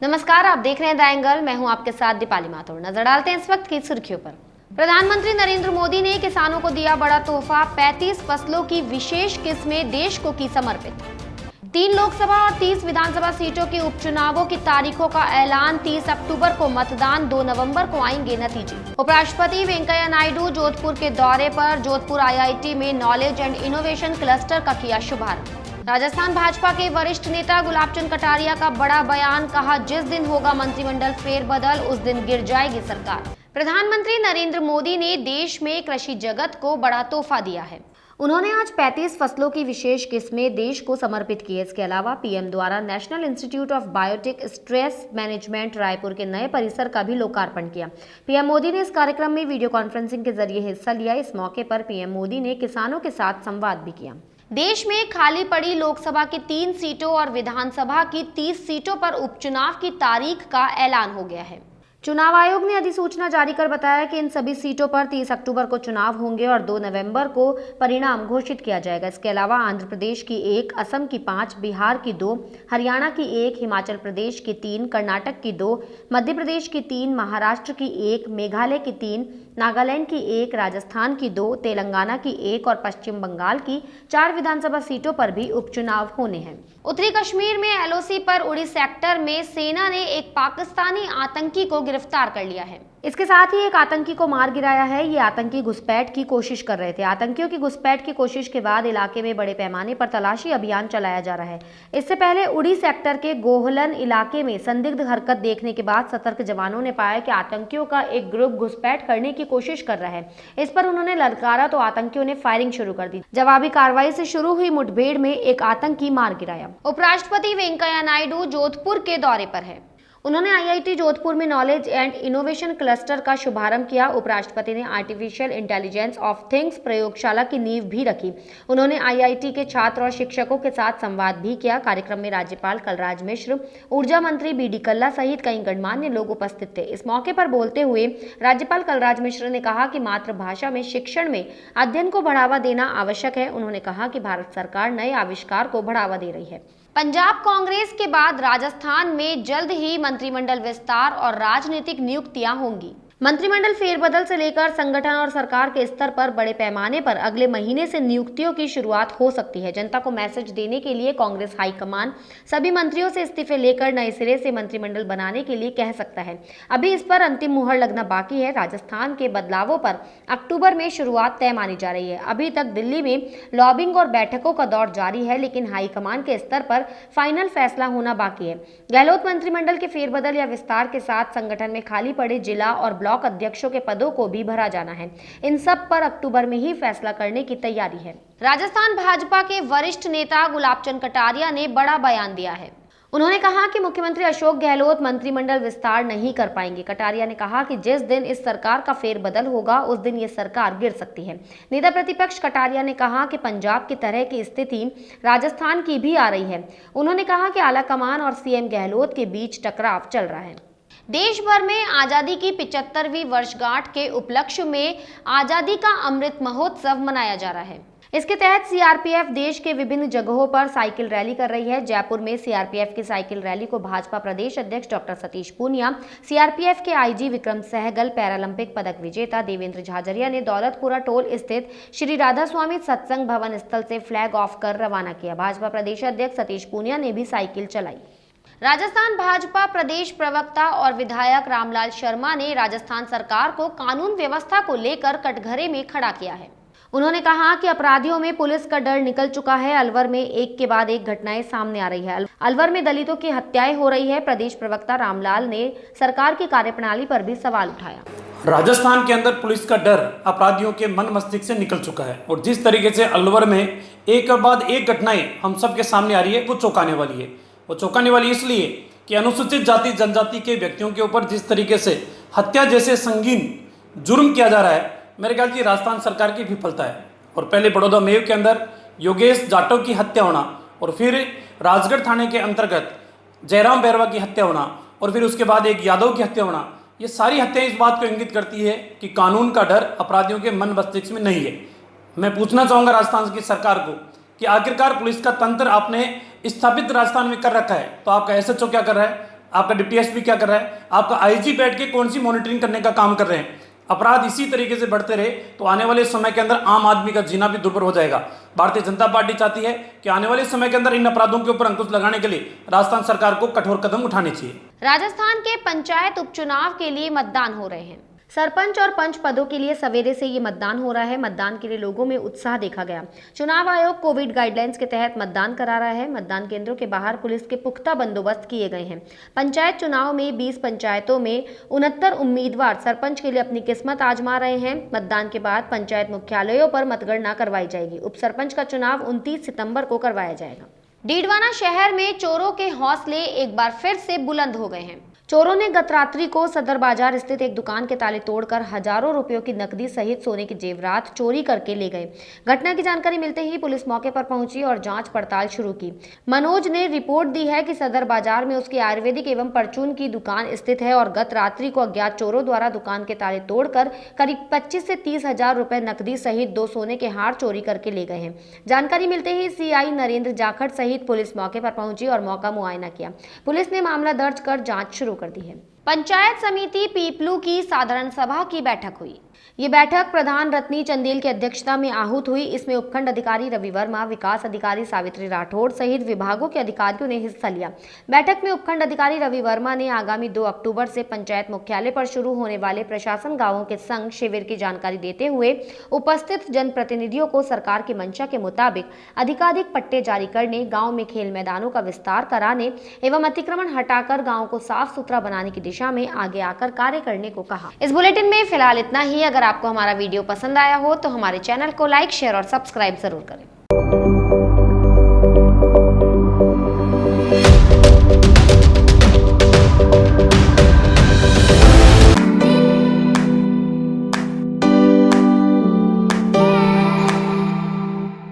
नमस्कार, आप देख रहे हैं द एंगल। मैं हूं आपके साथ दीपाली माथुर। नजर डालते हैं इस वक्त की सुर्खियों पर। प्रधानमंत्री नरेंद्र मोदी ने किसानों को दिया बड़ा तोहफा। 35 फसलों की विशेष किस्में देश को की समर्पित। 3 लोकसभा और 30 विधानसभा सीटों के उपचुनावों की तारीखों का ऐलान। 30 अक्टूबर को मतदान, 2 नवंबर को आएंगे नतीजे। उपराष्ट्रपति वेंकैया नायडू जोधपुर के दौरे पर। जोधपुर आईआईटी में नॉलेज एंड इनोवेशन क्लस्टर का किया शुभारंभ। राजस्थान भाजपा के वरिष्ठ नेता गुलाब चंद कटारिया का बड़ा बयान। कहा, जिस दिन होगा मंत्रिमंडल फेरबदल उस दिन गिर जाएगी सरकार। प्रधानमंत्री नरेंद्र मोदी ने देश में कृषि जगत को बड़ा तोहफा दिया है। उन्होंने आज 35 फसलों की विशेष किस्में देश को समर्पित की। इसके अलावा पीएम द्वारा National Institute of Biotic Stress Management Raipur के नए परिसर का भी लोकार्पण किया। पीएम मोदी ने इस कार्यक्रम में वीडियो कॉन्फ्रेंसिंग के जरिए हिस्सा लिया। इस मौके पर पीएम मोदी ने किसानों के साथ संवाद भी किया। देश में खाली पड़ी लोकसभा की 3 सीटों और विधानसभा की 30 सीटों पर उपचुनाव की तारीख का ऐलान हो गया है। चुनाव आयोग ने अधिसूचना जारी कर बताया कि इन सभी सीटों पर 30 अक्टूबर को चुनाव होंगे और 2 नवंबर को परिणाम घोषित किया जाएगा। इसके अलावा आंध्र प्रदेश की 1, असम की 5, बिहार की 2, हरियाणा की 1, हिमाचल प्रदेश की 3, कर्नाटक की 2, मध्य प्रदेश की 3, महाराष्ट्र की 1, मेघालय की 3, नागालैंड की 1, राजस्थान की 2, तेलंगाना की 1 और पश्चिम बंगाल की 4 विधानसभा सीटों पर भी उपचुनाव होने हैं। उत्तरी कश्मीर में एलओसी पर उड़ी सेक्टर में सेना ने एक पाकिस्तानी आतंकी को गिरफ्तार कर लिया है। इसके साथ ही एक आतंकी को मार गिराया है। ये आतंकी घुसपैठ की कोशिश कर रहे थे। आतंकियों की घुसपैठ की कोशिश के बाद इलाके में बड़े पैमाने पर तलाशी अभियान चलाया जा रहा है। इससे पहले उड़ी सेक्टर के गोहलन इलाके में संदिग्ध हरकत देखने के बाद सतर्क जवानों ने पाया कि आतंकियों का एक ग्रुप घुसपैठ करने की कोशिश कर रहा है। इस पर उन्होंने ललकारा तो आतंकियों ने फायरिंग शुरू कर दी। जवाबी कार्रवाई से शुरू हुई मुठभेड़ में एक आतंकी मार गिराया। उपराष्ट्रपति वेंकैया नायडू जोधपुर के दौरे पर है। उन्होंने आईआईटी जोधपुर में नॉलेज एंड इनोवेशन क्लस्टर का शुभारंभ किया। उपराष्ट्रपति ने आर्टिफिशियल इंटेलिजेंस ऑफ थिंग्स प्रयोगशाला की नींव भी रखी। उन्होंने आईआईटी के छात्र और शिक्षकों के साथ संवाद भी किया। कार्यक्रम में राज्यपाल कलराज मिश्र, ऊर्जा मंत्री बीडी कल्ला सहित कई गणमान्य लोग उपस्थित थे। इस मौके पर बोलते हुए राज्यपाल कलराज मिश्र ने कहा कि मातृभाषा में शिक्षण में अध्ययन को बढ़ावा देना आवश्यक है। उन्होंने कहा कि भारत सरकार नए आविष्कार को बढ़ावा दे रही है। पंजाब कांग्रेस के बाद राजस्थान में जल्द ही मंत्रिमंडल विस्तार और राजनीतिक नियुक्तियां होंगी। मंत्रिमंडल फेरबदल से लेकर संगठन और सरकार के स्तर पर बड़े पैमाने पर अगले महीने से नियुक्तियों की शुरुआत हो सकती है। जनता को मैसेज देने के लिए कांग्रेस हाईकमान सभी मंत्रियों से इस्तीफे लेकर नए सिरे से मंत्रिमंडल बनाने के लिए कह सकता है। अभी इस पर अंतिम मुहर लगना बाकी है। राजस्थान के बदलावों पर अक्टूबर में शुरुआत तय मानी जा रही है। अभी तक दिल्ली में लॉबिंग और बैठकों का दौर जारी है, लेकिन हाईकमान के स्तर पर फाइनल फैसला होना बाकी है। गहलोत मंत्रिमंडल के फेरबदल या विस्तार के साथ संगठन में खाली पड़े जिला और ब्लॉक अध्यक्षों के पदों को भी भरा जाना है। इन सब पर अक्टूबर में ही फैसला करने की तैयारी है। राजस्थान भाजपा के वरिष्ठ नेता गुलाब चंद कटारिया ने बड़ा बयान दिया है। उन्होंने कहा कि मुख्यमंत्री अशोक गहलोत मंत्रिमंडल विस्तार नहीं कर पाएंगे। कटारिया ने कहा कि जिस दिन इस सरकार का फेरबदल होगा उस दिन ये सरकार गिर सकती है। नेता प्रतिपक्ष कटारिया ने कहा कि पंजाब की तरह की स्थिति राजस्थान की भी आ रही है। उन्होंने कहा कि आलाकमान और सीएम गहलोत के बीच टकराव चल रहा है। देश भर में आजादी की 75वीं वर्षगांठ के उपलक्ष्य में आजादी का अमृत महोत्सव मनाया जा रहा है। इसके तहत सीआरपीएफ देश के विभिन्न जगहों पर साइकिल रैली कर रही है। जयपुर में सीआरपीएफ की साइकिल रैली को भाजपा प्रदेश अध्यक्ष डॉक्टर सतीश पूनिया, सीआरपीएफ के आईजी विक्रम सहगल, पैरालंपिक पदक विजेता देवेंद्र झाझरिया ने दौलतपुरा टोल स्थित श्री राधा स्वामी सत्संग भवन स्थल से फ्लैग ऑफ कर रवाना किया। भाजपा प्रदेश अध्यक्ष सतीश पूनिया ने भी साइकिल चलाई। राजस्थान भाजपा प्रदेश प्रवक्ता और विधायक रामलाल शर्मा ने राजस्थान सरकार को कानून व्यवस्था को लेकर कटघरे में खड़ा किया है। उन्होंने कहा कि अपराधियों में पुलिस का डर निकल चुका है। अलवर में एक के बाद एक घटनाएं सामने आ रही है। अलवर में दलितों की हत्याएं हो रही है। प्रदेश प्रवक्ता रामलाल ने सरकार की कार्यप्रणाली पर भी सवाल उठाया। राजस्थान के अंदर पुलिस का डर अपराधियों के मन मस्तिष्क से निकल चुका है और जिस तरीके से अलवर में एक के बाद एक घटनाएं हम सबके सामने आ रही है वो चौंकाने वाली है। वो चौंकाने वाली इसलिए कि अनुसूचित जाति जनजाति के व्यक्तियों के ऊपर जिस तरीके से हत्या जैसे संगीन जुर्म किया जा रहा है, मेरे ख्याल की राजस्थान सरकार की विफलता है। और पहले बड़ौदा मेव के अंदर योगेश जाटव की हत्या होना और फिर राजगढ़ थाने के अंतर्गत जयराम बैरवा की हत्या होना और फिर उसके बाद एक यादव की हत्या होना, ये सारी हत्याएं इस बात को इंगित करती है कि कानून का डर अपराधियों के मन मस्तिष्क में नहीं है। मैं पूछना चाहूँगा राजस्थान की सरकार को कि आखिरकार पुलिस का तंत्र आपने स्थापित राजस्थान में कर रखा है, तो आपका एसएचओ क्या कर रहा है, आपका डिप्टी एसपी क्या कर रहा है, आपका आईजी बैठ के कौन सी मॉनिटरिंग करने का काम कर रहे हैं। अपराध इसी तरीके से बढ़ते रहे तो आने वाले समय के अंदर आम आदमी का जीना भी दुर्भर हो जाएगा। भारतीय जनता पार्टी चाहती है कि आने वाले समय के अंदर इन अपराधों के ऊपर अंकुश लगाने के लिए राजस्थान सरकार को कठोर कदम उठाने चाहिए। राजस्थान के पंचायत उपचुनाव के लिए मतदान हो रहे हैं। सरपंच और पंच पदों के लिए सवेरे से ये मतदान हो रहा है। मतदान के लिए लोगों में उत्साह देखा गया। चुनाव आयोग कोविड गाइडलाइंस के तहत मतदान करा रहा है। मतदान केंद्रों के बाहर पुलिस के पुख्ता बंदोबस्त किए गए हैं। पंचायत चुनाव में 20 पंचायतों में 69 उम्मीदवार सरपंच के लिए अपनी किस्मत आजमा रहे हैं। मतदान के बाद पंचायत मुख्यालयों पर मतगणना करवाई जाएगी। उप सरपंच का चुनाव 29 सितंबर को करवाया जाएगा। डीडवाना शहर में चोरों के हौसले एक बार फिर से बुलंद हो गए हैं। चोरों ने गत रात्रि को सदर बाजार स्थित एक दुकान के ताले तोड़कर हजारों रुपयों की नकदी सहित सोने की जेवरात चोरी करके ले गए। घटना की जानकारी मिलते ही पुलिस मौके पर पहुंची और जांच पड़ताल शुरू की। मनोज ने रिपोर्ट दी है कि सदर बाजार में उसकी आयुर्वेदिक एवं परचून की दुकान स्थित है और गत रात्रि को अज्ञात चोरों द्वारा दुकान के ताले तोड़कर करीब 25 से 30 हजार रुपए नकदी सहित 2 सोने के हार चोरी करके ले गए हैं। जानकारी मिलते ही सीआई नरेंद्र जाखड़ सहित पुलिस मौके पर पहुंची और मौका मुआयना किया। पुलिस ने मामला दर्ज कर जांच शुरू कर दी है। पंचायत समिति पीपलू की साधारण सभा की बैठक हुई। ये बैठक प्रधान रत्नी चंदेल की अध्यक्षता में आहूत हुई। इसमें उपखंड अधिकारी रवि वर्मा, विकास अधिकारी सावित्री राठौड़ सहित विभागों के अधिकारियों ने हिस्सा लिया। बैठक में उपखंड अधिकारी रवि वर्मा ने आगामी 2 अक्टूबर से पंचायत मुख्यालय पर शुरू होने वाले प्रशासन गांवों के संग शिविर की जानकारी देते हुए उपस्थित जनप्रतिनिधियों को सरकार की मंशा के मुताबिक अधिकाधिक पट्टे जारी करने, गाँव में खेल मैदानों का विस्तार कराने एवं अतिक्रमण हटाकर गाँव को साफ सुथरा बनाने की दिशा में आगे आकर कार्य करने को कहा। इस बुलेटिन में फिलहाल इतना ही। अगर आपको हमारा वीडियो पसंद आया हो तो हमारे चैनल को लाइक, शेयर और सब्सक्राइब जरूर करें।